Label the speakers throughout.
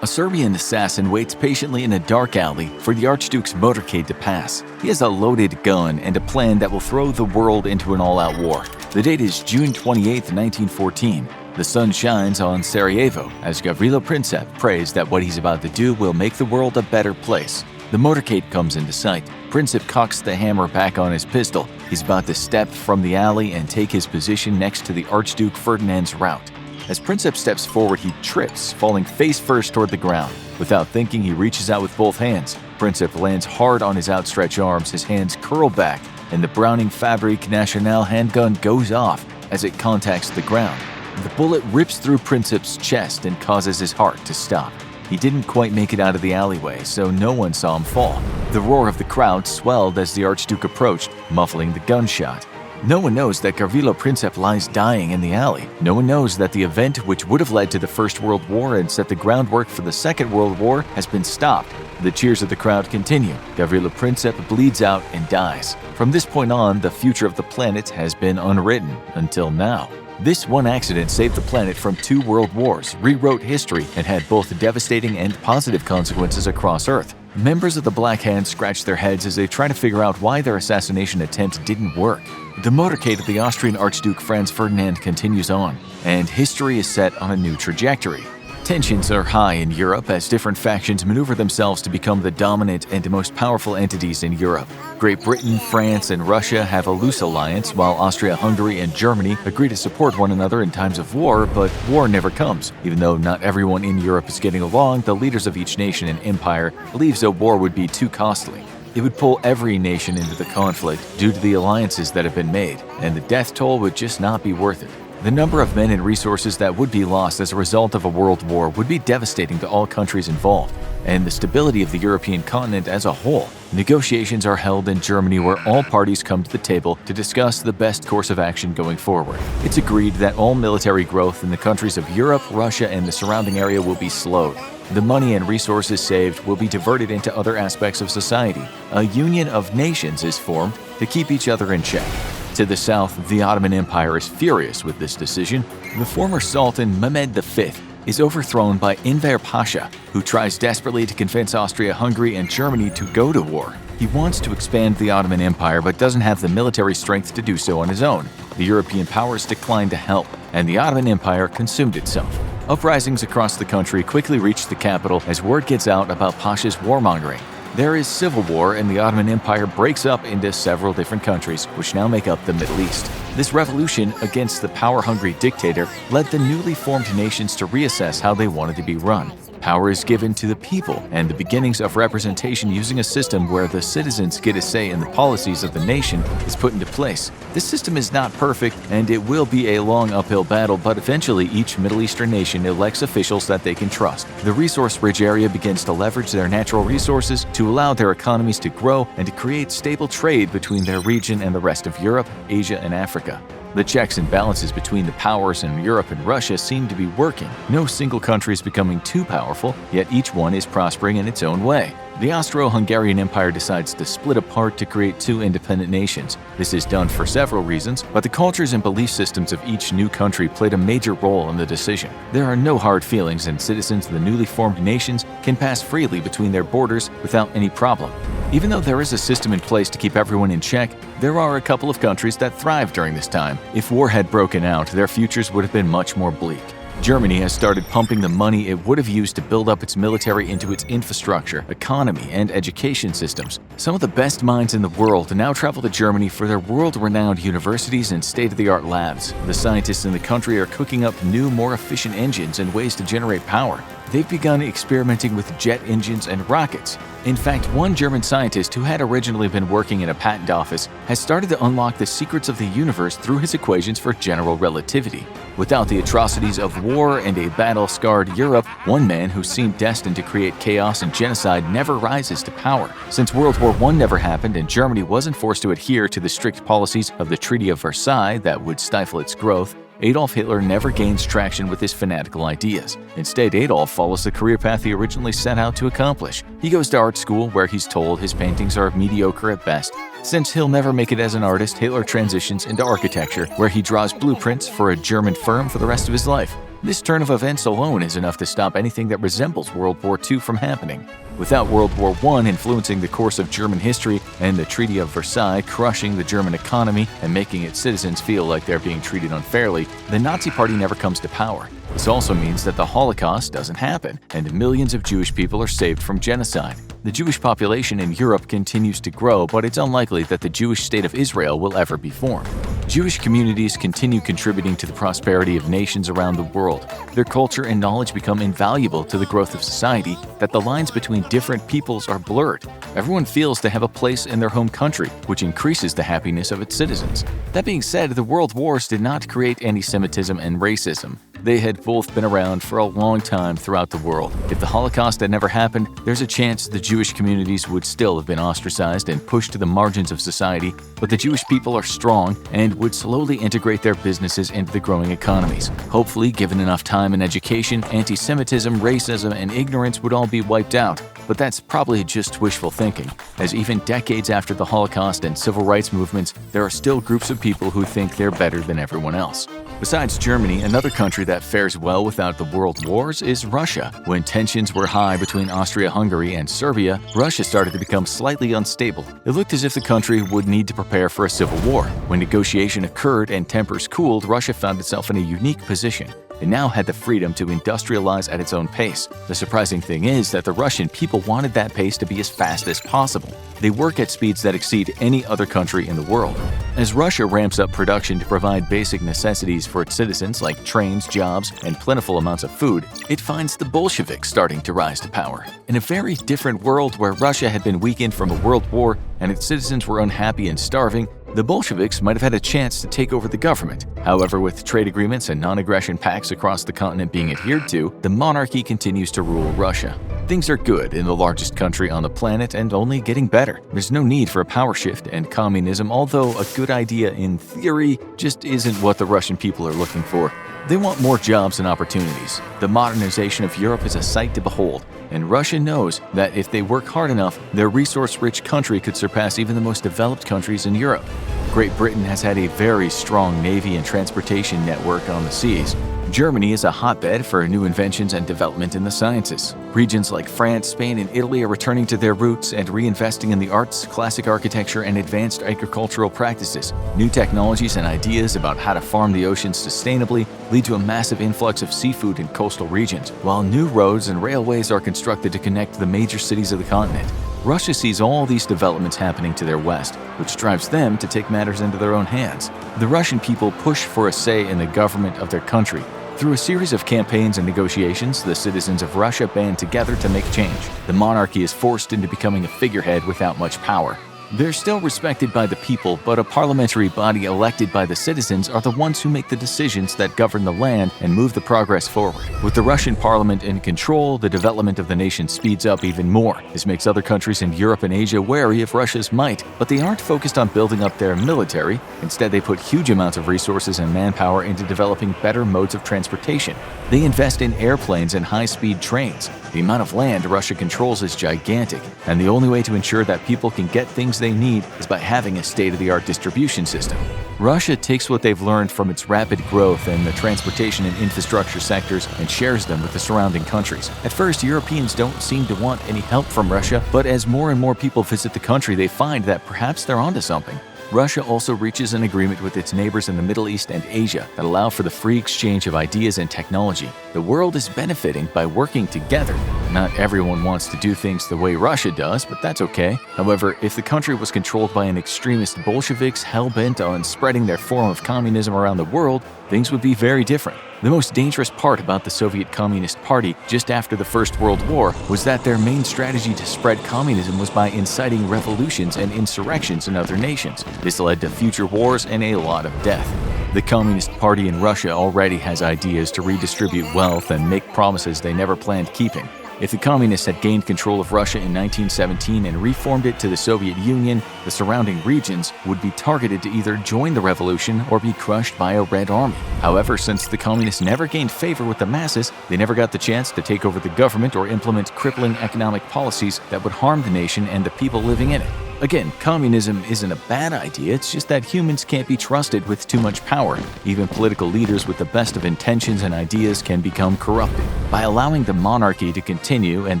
Speaker 1: A Serbian assassin waits patiently in a dark alley for the Archduke's motorcade to pass. He has a loaded gun and a plan that will throw the world into an all-out war. The date is June 28, 1914. The sun shines on Sarajevo as Gavrilo Princip prays that what he's about to do will make the world a better place. The motorcade comes into sight. Princip cocks the hammer back on his pistol. He's about to step from the alley and take his position next to the Archduke Ferdinand's route. As Princip steps forward, he trips, falling face first toward the ground. Without thinking, he reaches out with both hands. Princip lands hard on his outstretched arms, his hands curl back, and the Browning Fabrique Nationale handgun goes off as it contacts the ground. The bullet rips through Princip's chest and causes his heart to stop. He didn't quite make it out of the alleyway, so no one saw him fall. The roar of the crowd swelled as the Archduke approached, muffling the gunshot. No one knows that Gavrilo Princip lies dying in the alley. No one knows that the event which would have led to the First World War and set the groundwork for the Second World War has been stopped. The cheers of the crowd continue. Gavrilo Princip bleeds out and dies. From this point on, the future of the planet has been unwritten until now. This one accident saved the planet from 2 world wars, rewrote history, and had both devastating and positive consequences across Earth. Members of the Black Hand scratch their heads as they try to figure out why their assassination attempt didn't work. The motorcade of the Austrian Archduke Franz Ferdinand continues on, and history is set on a new trajectory. Tensions are high in Europe as different factions maneuver themselves to become the dominant and most powerful entities in Europe. Great Britain, France, and Russia have a loose alliance, while Austria, Hungary, and Germany agree to support one another in times of war, but war never comes. Even though not everyone in Europe is getting along, the leaders of each nation and empire believes a war would be too costly. It would pull every nation into the conflict due to the alliances that have been made, and the death toll would just not be worth it. The number of men and resources that would be lost as a result of a world war would be devastating to all countries involved, and the stability of the European continent as a whole. Negotiations are held in Germany where all parties come to the table to discuss the best course of action going forward. It's agreed that all military growth in the countries of Europe, Russia, and the surrounding area will be slowed. The money and resources saved will be diverted into other aspects of society. A union of nations is formed to keep each other in check. To the south, the Ottoman Empire is furious with this decision. The former Sultan Mehmed V is overthrown by Enver Pasha, who tries desperately to convince Austria, Hungary, and Germany to go to war. He wants to expand the Ottoman Empire but doesn't have the military strength to do so on his own. The European powers declined to help, and the Ottoman Empire consumed itself. Uprisings across the country quickly reach the capital as word gets out about Pasha's warmongering. There is civil war, and the Ottoman Empire breaks up into several different countries, which now make up the Middle East. This revolution against the power-hungry dictator led the newly formed nations to reassess how they wanted to be run. Power is given to the people, and the beginnings of representation using a system where the citizens get a say in the policies of the nation is put into place. This system is not perfect, and it will be a long uphill battle, but eventually each Middle Eastern nation elects officials that they can trust. The resource-rich area begins to leverage their natural resources to allow their economies to grow and to create stable trade between their region and the rest of Europe, Asia, and Africa. The checks and balances between the powers in Europe and Russia seem to be working. No single country is becoming too powerful, yet each one is prospering in its own way. The Austro-Hungarian Empire decides to split apart to create 2 independent nations. This is done for several reasons, but the cultures and belief systems of each new country played a major role in the decision. There are no hard feelings, and citizens of the newly formed nations can pass freely between their borders without any problem. Even though there is a system in place to keep everyone in check, there are a couple of countries that thrived during this time. If war had broken out, their futures would have been much more bleak. Germany has started pumping the money it would have used to build up its military into its infrastructure, economy, and education systems. Some of the best minds in the world now travel to Germany for their world-renowned universities and state-of-the-art labs. The scientists in the country are cooking up new, more efficient engines and ways to generate power. They've begun experimenting with jet engines and rockets. In fact, one German scientist who had originally been working in a patent office has started to unlock the secrets of the universe through his equations for general relativity. Without the atrocities of war and a battle-scarred Europe, one man who seemed destined to create chaos and genocide never rises to power. Since World War I never happened and Germany wasn't forced to adhere to the strict policies of the Treaty of Versailles that would stifle its growth, Adolf Hitler never gains traction with his fanatical ideas. Instead, Adolf follows the career path he originally set out to accomplish. He goes to art school, where he's told his paintings are mediocre at best. Since he'll never make it as an artist, Hitler transitions into architecture, where he draws blueprints for a German firm for the rest of his life. This turn of events alone is enough to stop anything that resembles World War II from happening. Without World War I influencing the course of German history and the Treaty of Versailles crushing the German economy and making its citizens feel like they're being treated unfairly, the Nazi Party never comes to power. This also means that the Holocaust doesn't happen, and millions of Jewish people are saved from genocide. The Jewish population in Europe continues to grow, but it's unlikely that the Jewish state of Israel will ever be formed. Jewish communities continue contributing to the prosperity of nations around the world. Their culture and knowledge become invaluable to the growth of society that the lines between different peoples are blurred. Everyone feels they have a place in their home country, which increases the happiness of its citizens. That being said, the world wars did not create anti-Semitism and racism. They had both been around for a long time throughout the world. If the Holocaust had never happened, there's a chance the Jewish communities would still have been ostracized and pushed to the margins of society, but the Jewish people are strong and would slowly integrate their businesses into the growing economies. Hopefully, given enough time and education, anti-Semitism, racism, and ignorance would all be wiped out. But that's probably just wishful thinking, as even decades after the Holocaust and civil rights movements, there are still groups of people who think they're better than everyone else. Besides Germany, another country that fares well without the world wars is Russia. When tensions were high between Austria-Hungary and Serbia, Russia started to become slightly unstable. It looked as if the country would need to prepare for a civil war. When negotiation occurred and tempers cooled, Russia found itself in a unique position. It now had the freedom to industrialize at its own pace. The surprising thing is that the Russian people wanted that pace to be as fast as possible. They work at speeds that exceed any other country in the world. As Russia ramps up production to provide basic necessities for its citizens like trains, jobs, and plentiful amounts of food, it finds the Bolsheviks starting to rise to power. In a very different world where Russia had been weakened from a world war and its citizens were unhappy and starving, the Bolsheviks might have had a chance to take over the government. However, with trade agreements and non-aggression pacts across the continent being adhered to, the monarchy continues to rule Russia. Things are good in the largest country on the planet and only getting better. There's no need for a power shift, and communism, although a good idea in theory, just isn't what the Russian people are looking for. They want more jobs and opportunities. The modernization of Europe is a sight to behold, and Russia knows that if they work hard enough, their resource-rich country could surpass even the most developed countries in Europe. Great Britain has had a very strong navy and transportation network on the seas. Germany is a hotbed for new inventions and development in the sciences. Regions like France, Spain, and Italy are returning to their roots and reinvesting in the arts, classic architecture, and advanced agricultural practices. New technologies and ideas about how to farm the oceans sustainably lead to a massive influx of seafood in coastal regions, while new roads and railways are constructed to connect the major cities of the continent. Russia sees all these developments happening to their west, which drives them to take matters into their own hands. The Russian people push for a say in the government of their country. Through a series of campaigns and negotiations, the citizens of Russia band together to make change. The monarchy is forced into becoming a figurehead without much power. They're still respected by the people, but a parliamentary body elected by the citizens are the ones who make the decisions that govern the land and move the progress forward. With the Russian parliament in control, the development of the nation speeds up even more. This makes other countries in Europe and Asia wary of Russia's might, but they aren't focused on building up their military. Instead, they put huge amounts of resources and manpower into developing better modes of transportation. They invest in airplanes and high-speed trains. The amount of land Russia controls is gigantic, and the only way to ensure that people can get things they need is by having a state-of-the-art distribution system. Russia takes what they've learned from its rapid growth in the transportation and infrastructure sectors and shares them with the surrounding countries. At first, Europeans don't seem to want any help from Russia, but as more and more people visit the country, they find that perhaps they're onto something. Russia also reaches an agreement with its neighbors in the Middle East and Asia that allow for the free exchange of ideas and technology. The world is benefiting by working together. Not everyone wants to do things the way Russia does, but that's okay. However, if the country was controlled by an extremist Bolsheviks hell-bent on spreading their form of communism around the world, things would be very different. The most dangerous part about the Soviet Communist Party just after the First World War was that their main strategy to spread communism was by inciting revolutions and insurrections in other nations. This led to future wars and a lot of death. The Communist Party in Russia already has ideas to redistribute wealth and make promises they never planned keeping. If the Communists had gained control of Russia in 1917 and reformed it to the Soviet Union, the surrounding regions would be targeted to either join the revolution or be crushed by a Red Army. However, since the Communists never gained favor with the masses, they never got the chance to take over the government or implement crippling economic policies that would harm the nation and the people living in it. Again, communism isn't a bad idea, it's just that humans can't be trusted with too much power. Even political leaders with the best of intentions and ideas can become corrupted. By allowing the monarchy to continue and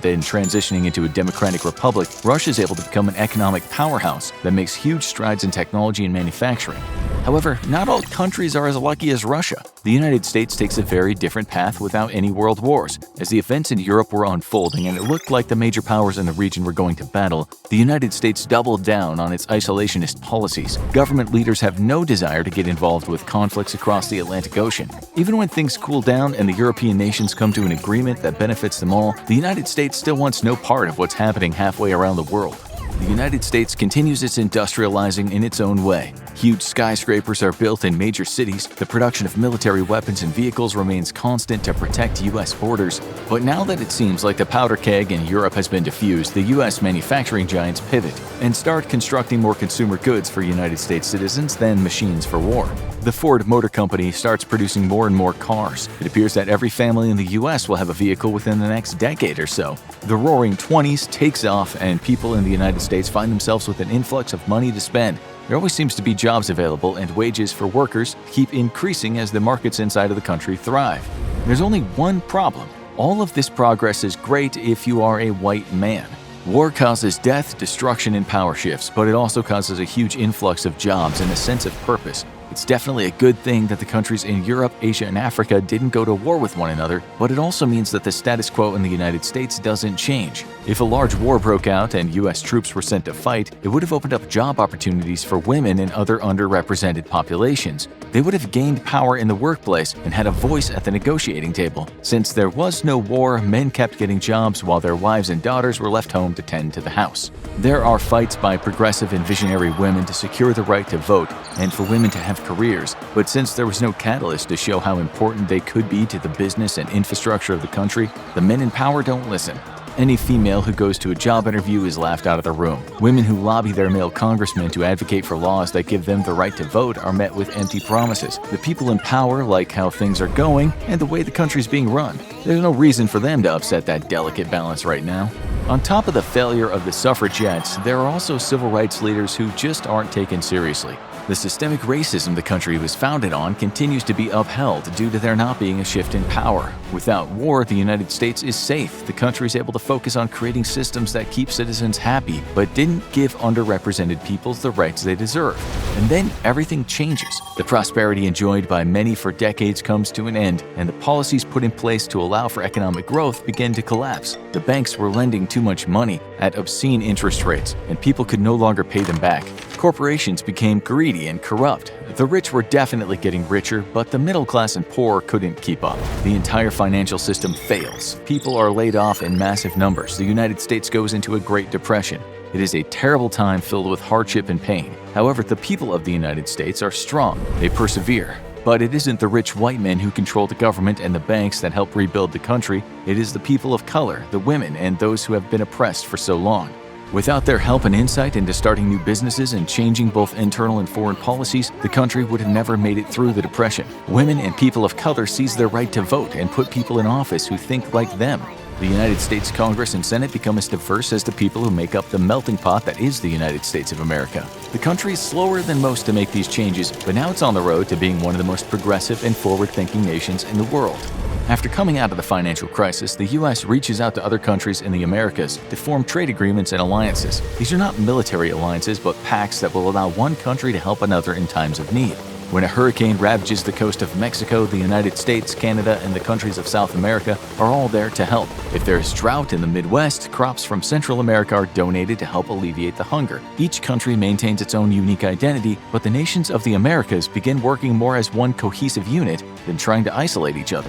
Speaker 1: then transitioning into a democratic republic, Russia is able to become an economic powerhouse that makes huge strides in technology and manufacturing. However, not all countries are as lucky as Russia. The United States takes a very different path without any world wars. As the events in Europe were unfolding and it looked like the major powers in the region were going to battle, the United States doubled down on its isolationist policies. Government leaders have no desire to get involved with conflicts across the Atlantic Ocean. Even when things cool down and the European nations come to an agreement that benefits them all, the United States still wants no part of what's happening halfway around the world. The United States continues its industrializing in its own way. Huge skyscrapers are built in major cities, the production of military weapons and vehicles remains constant to protect U.S. borders. But now that it seems like the powder keg in Europe has been diffused, the U.S. manufacturing giants pivot and start constructing more consumer goods for United States citizens than machines for war. The Ford Motor Company starts producing more and more cars. It appears that every family in the U.S. will have a vehicle within the next decade or so. The Roaring '20s takes off, and people in the United States find themselves with an influx of money to spend. There always seems to be jobs available, and wages for workers keep increasing as the markets inside of the country thrive. There's only one problem. All of this progress is great if you are a white man. War causes death, destruction, and power shifts, but it also causes a huge influx of jobs and a sense of purpose. It's definitely a good thing that the countries in Europe, Asia, and Africa didn't go to war with one another, but it also means that the status quo in the United States doesn't change. If a large war broke out and U.S. troops were sent to fight, it would have opened up job opportunities for women and other underrepresented populations. They would have gained power in the workplace and had a voice at the negotiating table. Since there was no war, men kept getting jobs while their wives and daughters were left home to tend to the house. There are fights by progressive and visionary women to secure the right to vote and for women to have careers, but since there was no catalyst to show how important they could be to the business and infrastructure of the country, the men in power don't listen. Any female who goes to a job interview is laughed out of the room. Women who lobby their male congressmen to advocate for laws that give them the right to vote are met with empty promises. The people in power like how things are going and the way the country's being run. There's no reason for them to upset that delicate balance right now. On top of the failure of the suffragettes, there are also civil rights leaders who just aren't taken seriously. The systemic racism the country was founded on continues to be upheld due to there not being a shift in power. Without war, the United States is safe. The country is able to focus on creating systems that keep citizens happy, but didn't give underrepresented peoples the rights they deserve. And then everything changes. The prosperity enjoyed by many for decades comes to an end, and the policies put in place to allow for economic growth begin to collapse. The banks were lending too much money at obscene interest rates, and people could no longer pay them back. Corporations became greedy and corrupt. The rich were definitely getting richer, but the middle class and poor couldn't keep up. The entire financial system fails. People are laid off in massive numbers. The United States goes into a Great Depression. It is a terrible time filled with hardship and pain. However, the people of the United States are strong. They persevere. But it isn't the rich white men who control the government and the banks that help rebuild the country. It is the people of color, the women, and those who have been oppressed for so long. Without their help and insight into starting new businesses and changing both internal and foreign policies, the country would have never made it through the Depression. Women and people of color seize their right to vote and put people in office who think like them. The United States Congress and Senate become as diverse as the people who make up the melting pot that is the United States of America. The country is slower than most to make these changes, but now it's on the road to being one of the most progressive and forward-thinking nations in the world. After coming out of the financial crisis, the U.S. reaches out to other countries in the Americas to form trade agreements and alliances. These are not military alliances, but pacts that will allow one country to help another in times of need. When a hurricane ravages the coast of Mexico, the United States, Canada, and the countries of South America are all there to help. If there is drought in the Midwest, crops from Central America are donated to help alleviate the hunger. Each country maintains its own unique identity, but the nations of the Americas begin working more as one cohesive unit than trying to isolate each other.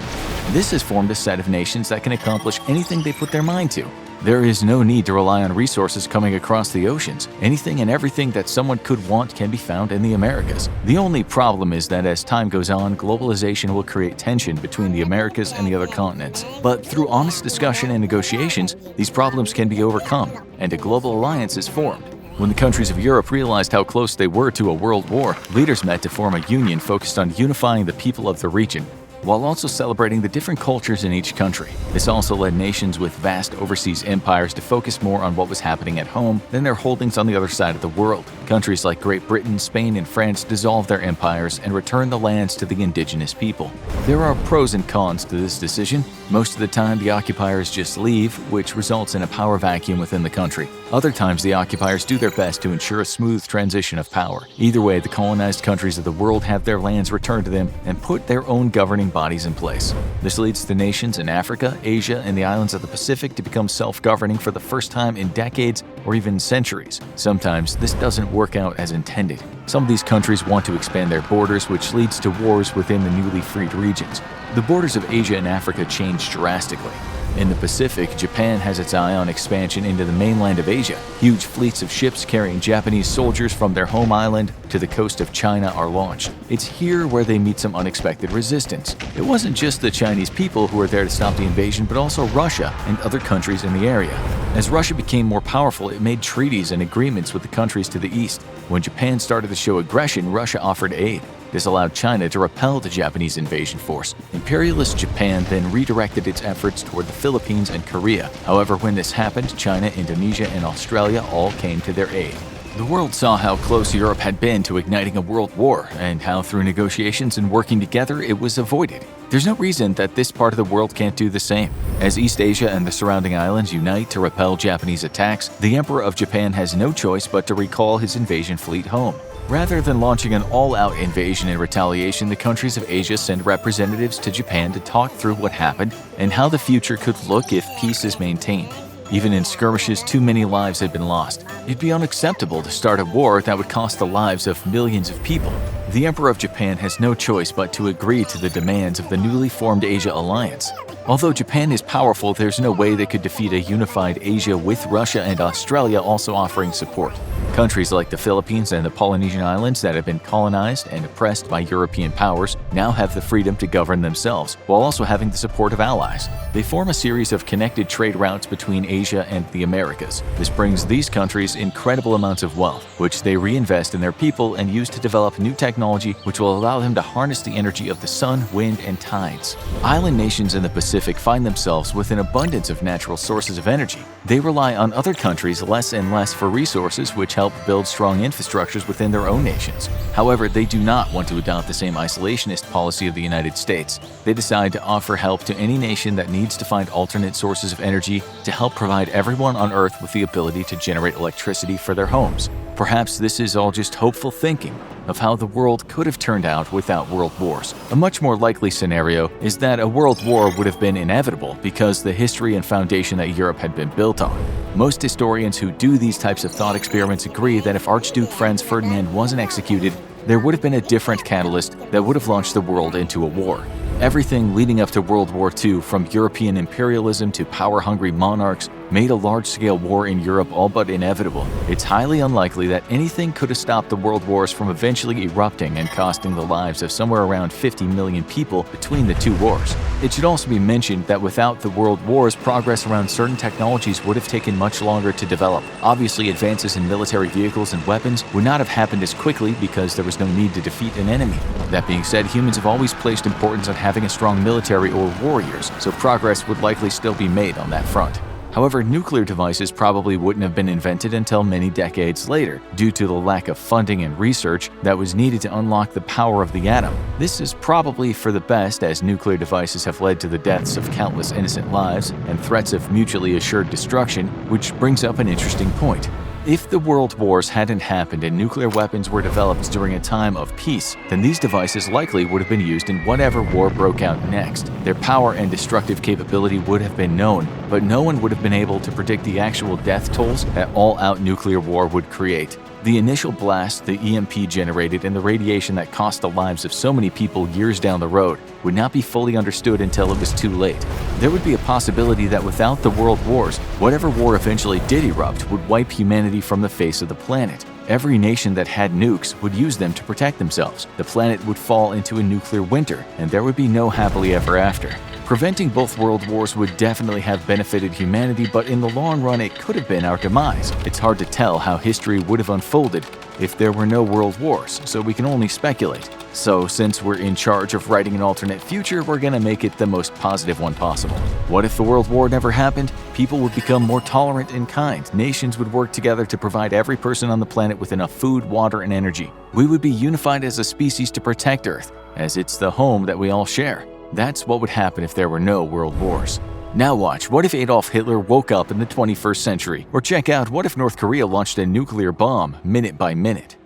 Speaker 1: This has formed a set of nations that can accomplish anything they put their mind to. There is no need to rely on resources coming across the oceans. Anything and everything that someone could want can be found in the Americas. The only problem is that as time goes on, globalization will create tension between the Americas and the other continents. But through honest discussion and negotiations, these problems can be overcome, and a global alliance is formed. When the countries of Europe realized how close they were to a world war, leaders met to form a union focused on unifying the people of the region. while also celebrating the different cultures in each country. This also led nations with vast overseas empires to focus more on what was happening at home than their holdings on the other side of the world. Countries like Great Britain, Spain, and France dissolved their empires and returned the lands to the indigenous people. There are pros and cons to this decision. Most of the time, the occupiers just leave, which results in a power vacuum within the country. Other times, the occupiers do their best to ensure a smooth transition of power. Either way, the colonized countries of the world have their lands returned to them and put their own governing bodies in place. This leads the nations in Africa, Asia, and the islands of the Pacific to become self-governing for the first time in decades or even centuries. Sometimes this doesn't work out as intended. Some of these countries want to expand their borders, which leads to wars within the newly freed regions. The borders of Asia and Africa changed drastically. In the Pacific, Japan has its eye on expansion into the mainland of Asia. Huge fleets of ships carrying Japanese soldiers from their home island to the coast of China are launched. It's here where they meet some unexpected resistance. It wasn't just the Chinese people who were there to stop the invasion, but also Russia and other countries in the area. As Russia became more powerful, it made treaties and agreements with the countries to the east. When Japan started to show aggression, Russia offered aid. This allowed China to repel the Japanese invasion force. Imperialist Japan then redirected its efforts toward the Philippines and Korea. However, when this happened, China, Indonesia, and Australia all came to their aid. The world saw how close Europe had been to igniting a world war, and how through negotiations and working together it was avoided. There's no reason that this part of the world can't do the same. As East Asia and the surrounding islands unite to repel Japanese attacks, the Emperor of Japan has no choice but to recall his invasion fleet home. Rather than launching an all-out invasion in retaliation, the countries of Asia send representatives to Japan to talk through what happened and how the future could look if peace is maintained. Even in skirmishes, too many lives had been lost. It'd be unacceptable to start a war that would cost the lives of millions of people. The Emperor of Japan has no choice but to agree to the demands of the newly formed Asia Alliance. Although Japan is powerful, there's no way they could defeat a unified Asia with Russia and Australia also offering support. Countries like the Philippines and the Polynesian Islands that have been colonized and oppressed by European powers now have the freedom to govern themselves, while also having the support of allies. They form a series of connected trade routes between Asia and the Americas. This brings these countries incredible amounts of wealth, which they reinvest in their people and use to develop new technology which will allow them to harness the energy of the sun, wind, and tides. Island nations in the Pacific find themselves with an abundance of natural sources of energy. They rely on other countries less and less for resources, which help build strong infrastructures within their own nations. However, they do not want to adopt the same isolationist policy of the United States. They decide to offer help to any nation that needs to find alternate sources of energy to help provide everyone on Earth with the ability to generate electricity for their homes. Perhaps this is all just hopeful thinking of how the world could have turned out without world wars. A much more likely scenario is that a world war would have been inevitable because the history and foundation that Europe had been built on. Most historians who do these types of thought experiments agree that if Archduke Franz Ferdinand wasn't executed, there would have been a different catalyst that would have launched the world into a war. Everything leading up to World War II, from European imperialism to power-hungry monarchs, made a large-scale war in Europe all but inevitable. It's highly unlikely that anything could have stopped the world wars from eventually erupting and costing the lives of somewhere around 50 million people between the two wars. It should also be mentioned that without the world wars, progress around certain technologies would have taken much longer to develop. Obviously, advances in military vehicles and weapons would not have happened as quickly because there was no need to defeat an enemy. That being said, humans have always placed importance on having a strong military or warriors, so progress would likely still be made on that front. However, nuclear devices probably wouldn't have been invented until many decades later, due to the lack of funding and research that was needed to unlock the power of the atom. This is probably for the best, as nuclear devices have led to the deaths of countless innocent lives and threats of mutually assured destruction, which brings up an interesting point. If the world wars hadn't happened and nuclear weapons were developed during a time of peace, then these devices likely would have been used in whatever war broke out next. Their power and destructive capability would have been known, but no one would have been able to predict the actual death tolls that all-out nuclear war would create. The initial blast the EMP generated and the radiation that cost the lives of so many people years down the road would not be fully understood until it was too late. There would be a possibility that without the world wars, whatever war eventually did erupt would wipe humanity from the face of the planet. Every nation that had nukes would use them to protect themselves. The planet would fall into a nuclear winter, and there would be no happily ever after. Preventing both world wars would definitely have benefited humanity, but in the long run it could have been our demise. It's hard to tell how history would have unfolded if there were no world wars, so we can only speculate. So, since we're in charge of writing an alternate future, we're gonna make it the most positive one possible. What if the World War never happened? People would become more tolerant and kind. Nations would work together to provide every person on the planet with enough food, water, and energy. We would be unified as a species to protect Earth, as it's the home that we all share. That's what would happen if there were no world wars. Now watch, what if Adolf Hitler woke up in the 21st century? Or check out, what if North Korea launched a nuclear bomb minute by minute?